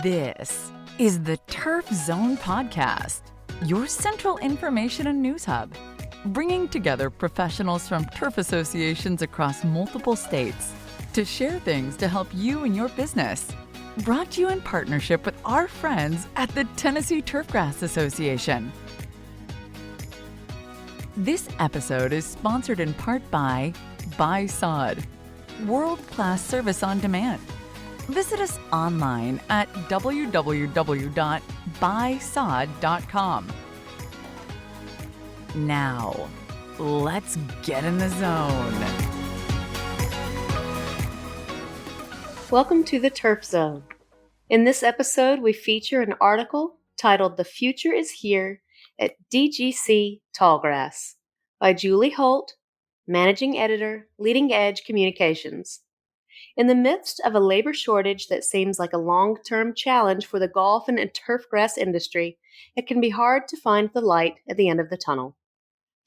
This is the Turf Zone Podcast, your central information and news hub, bringing together professionals from turf associations across multiple states to share things to help you and your business. Brought to you in partnership with our friends at the Tennessee Turfgrass Association. This episode is sponsored in part by Sod, world-class service on demand. Visit us online at www.buysod.com. Now, let's get in the zone. Welcome to the Turf Zone. In this episode, we feature an article titled "The Future is Here" at DGC Tallgrass by Julie Holt, Managing Editor, Leading Edge Communications. In the midst of a labor shortage that seems like a long-term challenge for the golf and turfgrass industry, it can be hard to find the light at the end of the tunnel.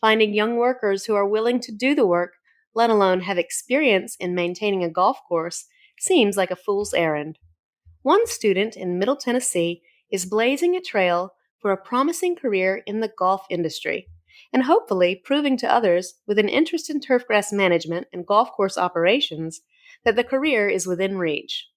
Finding young workers who are willing to do the work, let alone have experience in maintaining a golf course, seems like a fool's errand. One student in Middle Tennessee is blazing a trail for a promising career in the golf industry, and hopefully proving to others with an interest in turfgrass management and golf course operations that the career is within reach.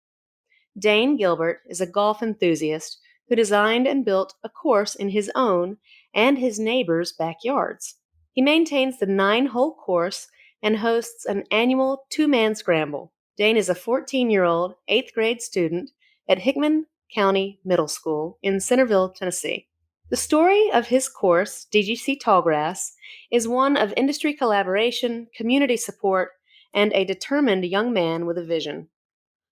Dane Gilbert is a golf enthusiast who designed and built a course in his own and his neighbors' backyards. He maintains the 9-hole course and hosts an annual 2-man scramble. Dane is a 14-year-old 8th grade student at Hickman County Middle School in Centerville, Tennessee. The story of his course, DGC Tallgrass, is one of industry collaboration, community support, and a determined young man with a vision.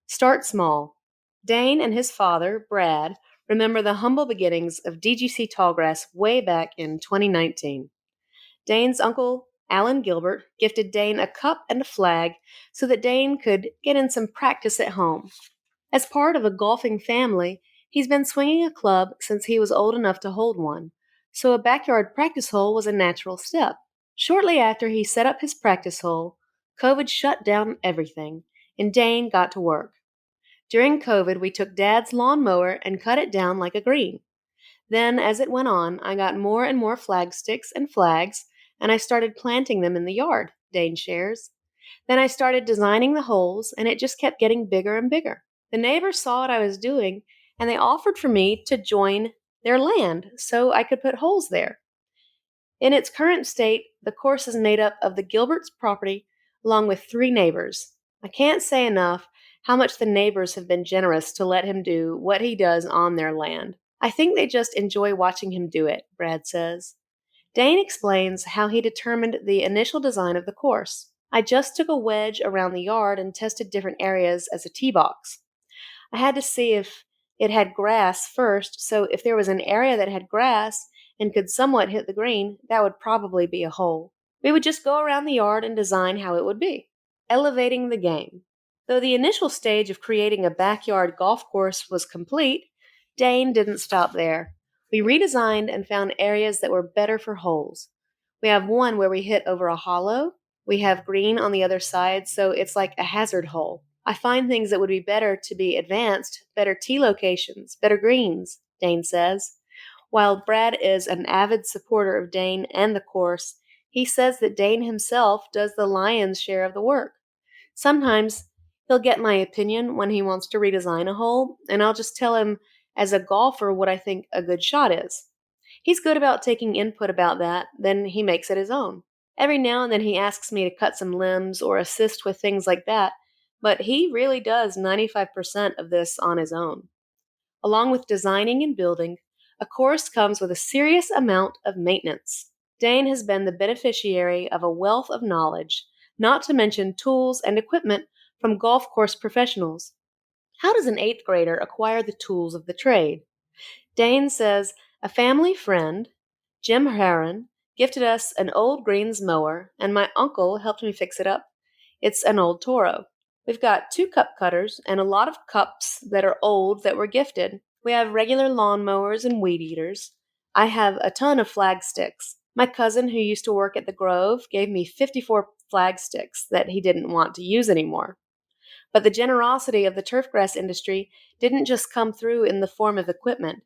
Start small. Dane and his father, Brad, remember the humble beginnings of DGC Tallgrass way back in 2019. Dane's uncle, Alan Gilbert, gifted Dane a cup and a flag so that Dane could get in some practice at home. As part of a golfing family, he's been swinging a club since he was old enough to hold one, so a backyard practice hole was a natural step. Shortly after he set up his practice hole, COVID shut down everything, and Dane got to work. During COVID, we took Dad's lawnmower and cut it down like a green. Then, as it went on, I got more and more flag sticks and flags, and I started planting them in the yard, Dane shares. Then I started designing the holes, and it just kept getting bigger and bigger. The neighbors saw what I was doing, and they offered for me to join their land so I could put holes there. In its current state, the course is made up of the Gilbert's property along with 3 neighbors. I can't say enough how much the neighbors have been generous to let him do what he does on their land. I think they just enjoy watching him do it, Brad says. Dane explains how he determined the initial design of the course. I just took a wedge around the yard and tested different areas as a tee box. I had to see if it had grass first, so if there was an area that had grass and could somewhat hit the green, that would probably be a hole. We would just go around the yard and design how it would be, elevating the game. Though the initial stage of creating a backyard golf course was complete, Dane didn't stop there. We redesigned and found areas that were better for holes. We have one where we hit over a hollow. We have green on the other side, so it's like a hazard hole. I find things that would be better to be advanced, better tee locations, better greens, Dane says. While Brad is an avid supporter of Dane and the course, he says that Dane himself does the lion's share of the work. Sometimes he'll get my opinion when he wants to redesign a hole, and I'll just tell him as a golfer what I think a good shot is. He's good about taking input about that, then he makes it his own. Every now and then he asks me to cut some limbs or assist with things like that, but he really does 95% of this on his own. Along with designing and building, a course comes with a serious amount of maintenance. Dane has been the beneficiary of a wealth of knowledge, not to mention tools and equipment from golf course professionals. How does an 8th grader acquire the tools of the trade? Dane says a family friend, Jim Heron, gifted us an old greens mower, and my uncle helped me fix it up. It's an old Toro. We've got 2 cup cutters and a lot of cups that are old that were gifted. We have regular lawn mowers and weed eaters. I have a ton of flag sticks. My cousin who used to work at the Grove gave me 54 flag sticks that he didn't want to use anymore. But the generosity of the turfgrass industry didn't just come through in the form of equipment.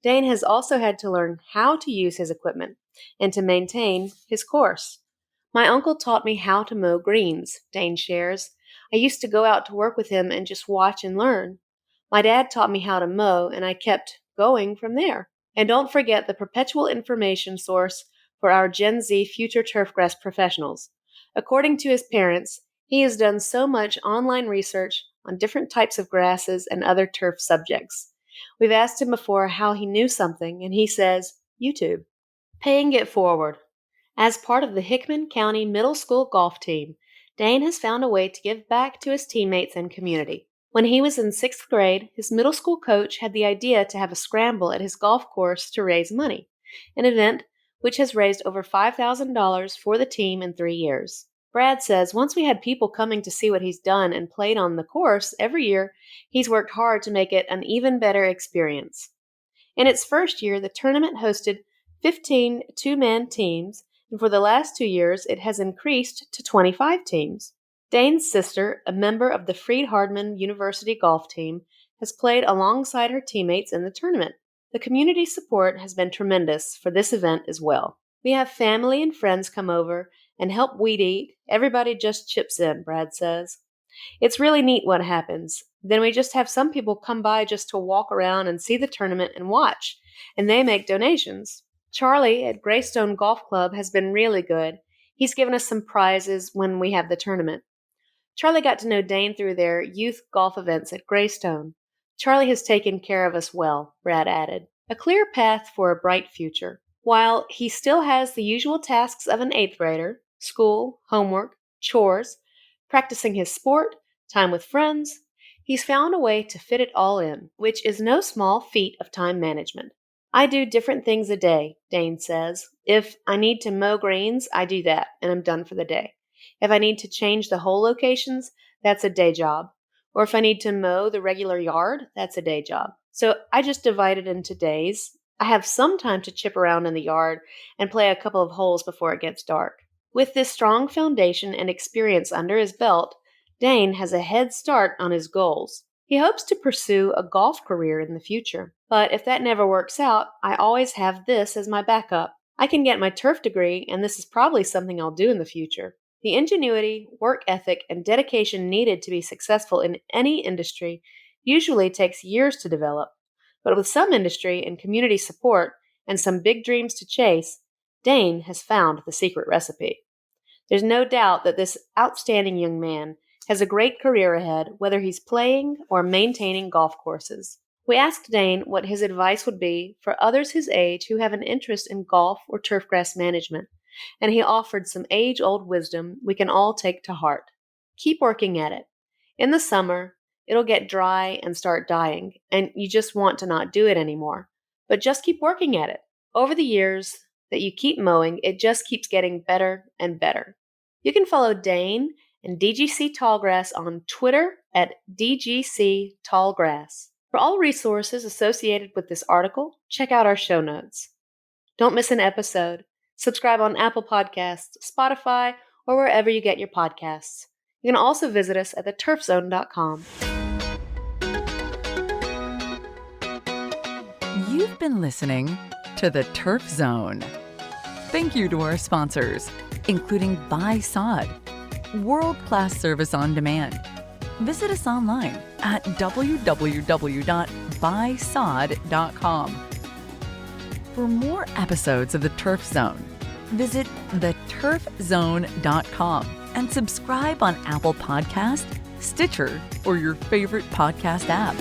Dane has also had to learn how to use his equipment and to maintain his course. My uncle taught me how to mow greens, Dane shares. I used to go out to work with him and just watch and learn. My dad taught me how to mow, and I kept going from there. And don't forget the perpetual information source for our Gen Z future turfgrass professionals. According to his parents, he has done so much online research on different types of grasses and other turf subjects. We've asked him before how he knew something, and he says, YouTube. Paying it forward. As part of the Hickman County Middle School golf team, Dane has found a way to give back to his teammates and community. When he was in 6th grade, his middle school coach had the idea to have a scramble at his golf course to raise money, an event which has raised over $5,000 for the team in 3 years. Brad says once we had people coming to see what he's done and played on the course every year, he's worked hard to make it an even better experience. In its first year, the tournament hosted 15 two-man teams, and for the last 2 years, it has increased to 25 teams. Dane's sister, a member of the Freed-Hardeman University golf team, has played alongside her teammates in the tournament. The community support has been tremendous for this event as well. We have family and friends come over and help weed eat. Everybody just chips in, Brad says. It's really neat what happens. Then we just have some people come by just to walk around and see the tournament and watch, and they make donations. Charlie at Greystone Golf Club has been really good. He's given us some prizes when we have the tournament. Charlie got to know Dane through their youth golf events at Greystone. Charlie has taken care of us well, Brad added. A clear path for a bright future. While he still has the usual tasks of an 8th grader, school, homework, chores, practicing his sport, time with friends, he's found a way to fit it all in, which is no small feat of time management. I do different things a day, Dane says. If I need to mow greens, I do that, and I'm done for the day. If I need to change the hole locations, that's a day job. Or if I need to mow the regular yard, that's a day job. So I just divide it into days. I have some time to chip around in the yard and play a couple of holes before it gets dark. With this strong foundation and experience under his belt, Dane has a head start on his goals. He hopes to pursue a golf career in the future. But if that never works out, I always have this as my backup. I can get my turf degree, and this is probably something I'll do in the future. The ingenuity, work ethic, and dedication needed to be successful in any industry usually takes years to develop. But with some industry and community support and some big dreams to chase, Dane has found the secret recipe. There's no doubt that this outstanding young man has a great career ahead, whether he's playing or maintaining golf courses. We asked Dane what his advice would be for others his age who have an interest in golf or turfgrass management, and he offered some age-old wisdom we can all take to heart. Keep working at it. In the summer, it'll get dry and start dying, and you just want to not do it anymore. But just keep working at it. Over the years that you keep mowing, it just keeps getting better and better. You can follow Dane and DGC Tallgrass on Twitter at DGC Tallgrass. For all resources associated with this article, check out our show notes. Don't miss an episode. Subscribe on Apple Podcasts, Spotify, or wherever you get your podcasts. You can also visit us at theturfzone.com. You've been listening to The Turf Zone. Thank you to our sponsors, including Buy Sod, world-class service on demand. Visit us online at www.buysod.com. For more episodes of The Turf Zone, visit theturfzone.com and subscribe on Apple Podcast, Stitcher, or your favorite podcast app.